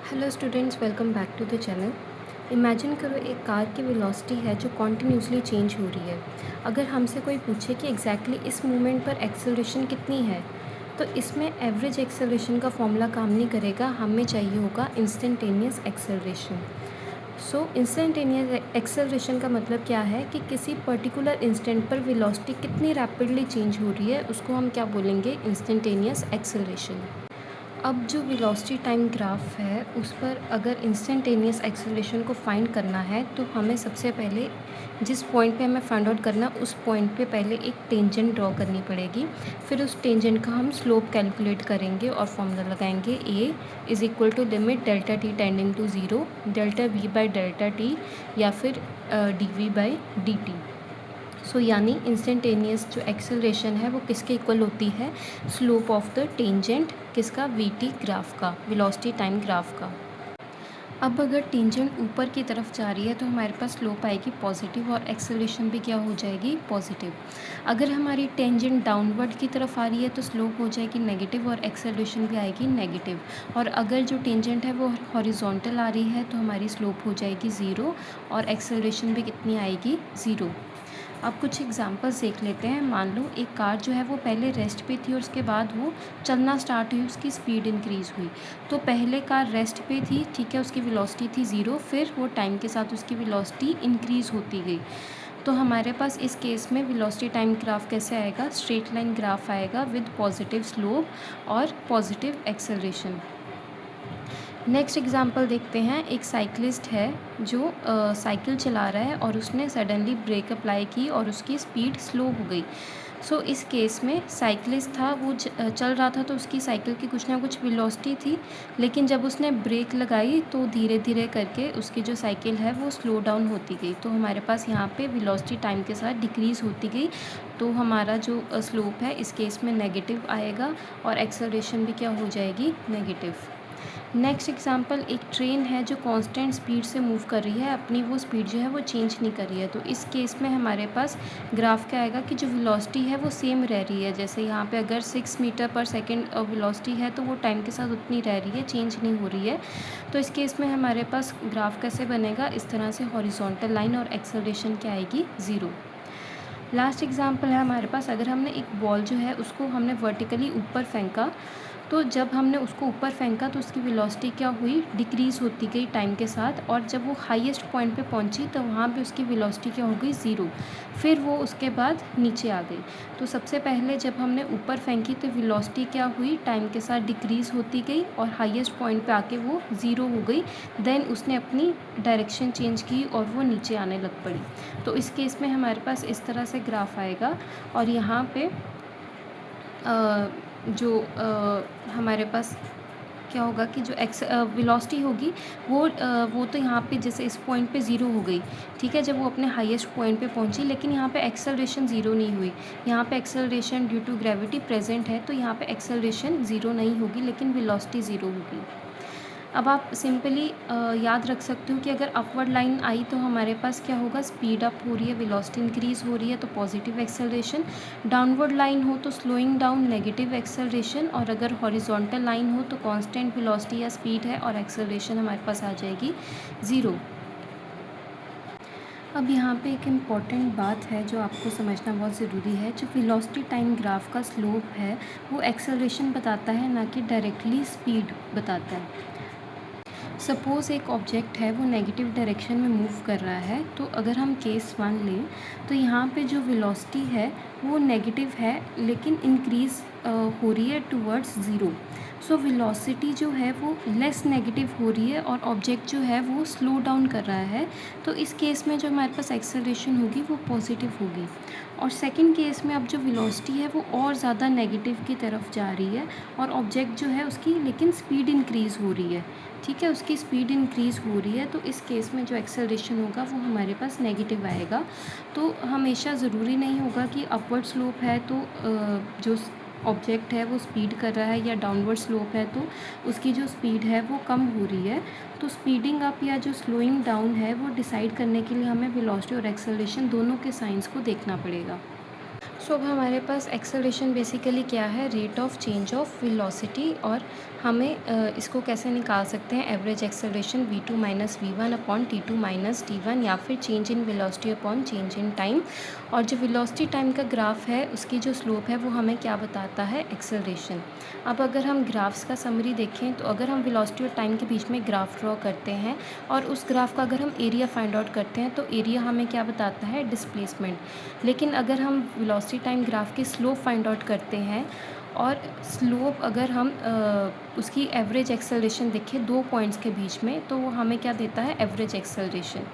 Hello students, welcome back to the channel. Imagine करो एक car की वेलोसिटी है जो कॉन्टिन्यूसली चेंज हो रही है। अगर हमसे कोई पूछे कि एग्जैक्टली इस मोमेंट पर एक्सेलरेशन कितनी है, तो इसमें एवरेज एक्सेलरेशन का फॉर्मूला काम नहीं करेगा। हमें चाहिए होगा इंस्टेंटेनियस एक्सेलरेशन। सो इंस्टेंटेनियस एक्सेलरेशन का मतलब क्या है कि किसी पर्टिकुलर इंस्टेंट पर वेलोसिटी कितनी रैपिडली चेंज हो रही है, उसको हम क्या बोलेंगे, इंस्टेंटेनियस एक्सेलरेशन। अब जो वेलोसिटी टाइम ग्राफ है उस पर अगर इंस्टेंटेनियस एक्सेलरेशन को फाइंड करना है तो हमें सबसे पहले जिस पॉइंट पे हमें फाइंड आउट करना उस पॉइंट पे पहले एक टेंजेंट ड्रॉ करनी पड़ेगी। फिर उस टेंजेंट का हम स्लोप कैलकुलेट करेंगे और फॉर्मूला लगाएंगे a is equal to limit delta t tending to zero delta v by delta t या फिर d v by d t. So यानी इंस्टेंटेनियस जो एक्सेलरेशन है वो किसके इक्वल होती है, स्लोप ऑफ द टेंजेंट किसका, वी टी ग्राफ का, वेलोसिटी टाइम ग्राफ का। अब अगर टेंजेंट ऊपर की तरफ जा रही है तो हमारे पास स्लोप आएगी पॉजिटिव और एक्सेलरेशन भी क्या हो जाएगी, पॉजिटिव। अगर हमारी टेंजेंट डाउनवर्ड की तरफ आ रही है तो स्लोप हो जाएगी नेगेटिव और एक्सेलरेशन भी आएगी नेगेटिव। और अगर जो टेंजेंट है वो हॉरिजॉन्टल आ रही है तो हमारी स्लोप हो जाएगी ज़ीरो और एक्सेलरेशन भी कितनी आएगी, ज़ीरो। अब कुछ एग्जांपल्स देख लेते हैं। मान लो एक कार जो है वो पहले रेस्ट पे थी और उसके बाद वो चलना स्टार्ट हुई, उसकी स्पीड इंक्रीज़ हुई। तो पहले कार रेस्ट पे थी, ठीक है, उसकी वेलोसिटी थी ज़ीरो, फिर वो टाइम के साथ उसकी वेलोसिटी इंक्रीज़ होती गई। तो हमारे पास इस केस में वेलोसिटी टाइम ग्राफ कैसे आएगा, स्ट्रेट लाइन ग्राफ आएगा विद पॉजिटिव स्लोप और पॉजिटिव एक्सेलरेशन। नेक्स्ट एग्जांपल देखते हैं। एक साइकिलिस्ट है जो साइकिल चला रहा है और उसने सडनली ब्रेक अप्लाई की और उसकी स्पीड स्लो हो गई। सो इस केस में साइकिलिस्ट था, वो चल रहा था तो उसकी साइकिल की कुछ ना कुछ वेलोसिटी थी, लेकिन जब उसने ब्रेक लगाई तो धीरे धीरे करके उसकी जो साइकिल है वो स्लो डाउन होती गई। तो हमारे पास यहाँ पे वेलोसिटी टाइम के साथ डिक्रीज़ होती गई। तो हमारा जो स्लोप है इस केस में नेगेटिव आएगा और एक्सेलरेशन भी क्या हो जाएगी, नेगेटिव। नेक्स्ट एग्जांपल, एक ट्रेन है जो कांस्टेंट स्पीड से मूव कर रही है, अपनी वो स्पीड जो है वो चेंज नहीं कर रही है। तो इस केस में हमारे पास ग्राफ क्या आएगा कि जो वेलोसिटी है वो सेम रह रही है। जैसे यहाँ पे अगर 6 मीटर पर सेकंड वेलोसिटी है तो वो टाइम के साथ उतनी रह रही है, चेंज नहीं हो रही है। तो इस केस में हमारे पास ग्राफ कैसे बनेगा, इस तरह से हॉरिजॉन्टल लाइन और एक्सेलरेशन क्या आएगी, ज़ीरो। लास्ट एग्जांपल है हमारे पास। अगर हमने एक बॉल जो है उसको हमने वर्टिकली ऊपर फेंका, तो जब हमने उसको ऊपर फेंका तो उसकी वेलोसिटी क्या हुई, डिक्रीज़ होती गई टाइम के साथ। और जब वो हाईएस्ट पॉइंट पे पहुंची तो वहाँ पे उसकी वेलोसिटी क्या हो गई, ज़ीरो। फिर वो उसके बाद नीचे आ गई। तो सबसे पहले जब हमने ऊपर फेंकी तो वेलोसिटी क्या हुई, टाइम के साथ डिक्रीज़ होती गई और हाईएस्ट पॉइंट पे आके वो ज़ीरो हो गई। देन उसने अपनी डायरेक्शन चेंज की और वो नीचे आने लग पड़ी। तो इस केस में हमारे पास इस तरह से ग्राफ आएगा। और यहाँ पे हमारे पास क्या होगा कि जो वेलोसिटी होगी वो तो यहाँ पे जैसे इस पॉइंट पे ज़ीरो हो गई, ठीक है, जब वो अपने हाईएस्ट पॉइंट पे पहुँची, लेकिन यहाँ पे एक्सेलरेशन ज़ीरो नहीं हुई। यहाँ पे acceleration due to gravity present है, तो यहाँ पे एक्सेलरेशन ज़ीरो नहीं होगी लेकिन वेलोसिटी ज़ीरो होगी। अब आप सिंपली याद रख सकते हो कि अगर अपवर्ड लाइन आई तो हमारे पास क्या होगा, स्पीड अप हो रही है, वेलोसिटी इंक्रीज़ हो रही है तो पॉजिटिव एक्सेलरेशन। डाउनवर्ड लाइन हो तो स्लोइंग डाउन, नेगेटिव एक्सेलरेशन। और अगर हॉरिजॉन्टल लाइन हो तो कांस्टेंट वेलोसिटी या स्पीड है और एक्सेलरेशन हमारे पास आ जाएगी ज़ीरो। अब यहाँ पे एक इम्पॉर्टेंट बात है जो आपको समझना बहुत ज़रूरी है। जो वेलोसिटी टाइम ग्राफ का स्लोप है वो एक्सेलरेशन बताता है, ना कि डायरेक्टली स्पीड बताता है। सपोज़ एक ऑब्जेक्ट है वो नेगेटिव डायरेक्शन में मूव कर रहा है, तो अगर हम केस वन लें तो यहाँ पे जो वेलोसिटी है वो नेगेटिव है लेकिन इंक्रीज़ हो रही है टुवर्ड्स ज़ीरो। सो वेलोसिटी जो है वो लेस नेगेटिव हो रही है और ऑब्जेक्ट जो है वो स्लो डाउन कर रहा है। तो इस केस में जो हमारे पास एक्सेलरेशन होगी वो पॉजिटिव होगी। और सेकंड केस में अब जो वेलोसिटी है वो और ज़्यादा नेगेटिव की तरफ जा रही है और ऑब्जेक्ट जो है उसकी लेकिन स्पीड इंक्रीज़ हो रही है, ठीक है, उसकी स्पीड इंक्रीज़ हो रही है। तो इस केस में जो एक्सेलरेशन होगा वो हमारे पास नेगेटिव आएगा। तो हमेशा ज़रूरी नहीं होगा कि अपवर्ड स्लोप है तो जो ऑब्जेक्ट है वो स्पीड कर रहा है, या डाउनवर्ड स्लोप है तो उसकी जो स्पीड है वो कम हो रही है। तो स्पीडिंग अप या जो स्लोइंग डाउन है वो डिसाइड करने के लिए हमें वेलोसिटी और एक्सेलरेशन दोनों के साइंस को देखना पड़ेगा। सो अब हमारे पास एक्सेलरेशन बेसिकली क्या है, rate of change of velocity, और हमें इसको कैसे निकाल सकते हैं, average acceleration v2 minus v1 upon t2 minus t1, या फिर change in velocity upon change in time. और जो वेलोसिटी टाइम का ग्राफ है उसकी जो स्लोप है वो हमें क्या बताता है, एक्सेलरेशन। अब अगर हम ग्राफ्स का समरी देखें तो अगर हम वेलोसिटी और टाइम के बीच में ग्राफ ड्रॉ करते हैं और उस ग्राफ का अगर हम एरिया फाइंड आउट करते हैं तो एरिया हमें क्या बताता है, डिस्प्लेसमेंट। लेकिन अगर हम वेलोसिटी टाइम ग्राफ की स्लोप फाइंड आउट करते हैं और स्लोप अगर हम उसकी एवरेज एक्सेलरेशन देखें 2 पॉइंट्स के बीच में, तो वो हमें क्या देता है, एवरेज एक्सेलरेशन।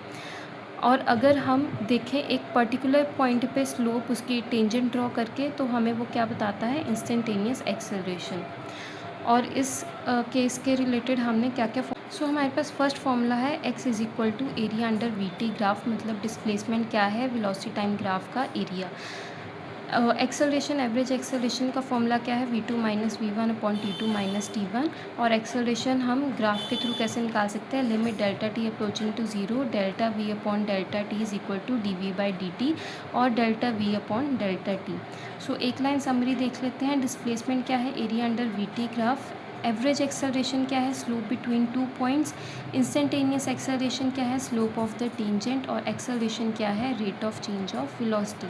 और अगर हम देखें एक पर्टिकुलर पॉइंट पे स्लोप उसकी टेंजेंट ड्रॉ करके, तो हमें वो क्या बताता है, इंस्टेंटेनियस एक्सेलरेशन। और इस केस के रिलेटेड हमने क्या क्या सो हमारे पास फर्स्ट फॉर्मूला है x is equal to area under we T graph, मतलब डिस्प्लेसमेंट क्या है, वेलोसिटी टाइम ग्राफ का एरिया। एक्सेलरेशन, एवरेज एक्सेलरेशन का फॉर्मूला क्या है, v2 minus v1 upon t2 minus t1। और एक्सेलरेशन हम ग्राफ के थ्रू कैसे निकाल सकते हैं, limit delta t approaching to 0, delta v upon delta t is equal to d by d t और delta v upon delta t। सो एक लाइन समरी देख लेते हैं। डिस्प्लेसमेंट क्या है, area under we T graph. Average acceleration क्या है, slope between 2 points. Instantaneous acceleration क्या है, स्लोप ऑफ द टेंजेंट। और एक्सेलरेशन क्या है, rate of change of velocity.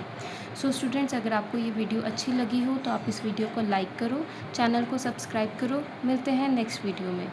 So students, अगर आपको ये वीडियो अच्छी लगी हो तो आप इस वीडियो को लाइक करो, चैनल को सब्सक्राइब करो। मिलते हैं नेक्स्ट वीडियो में।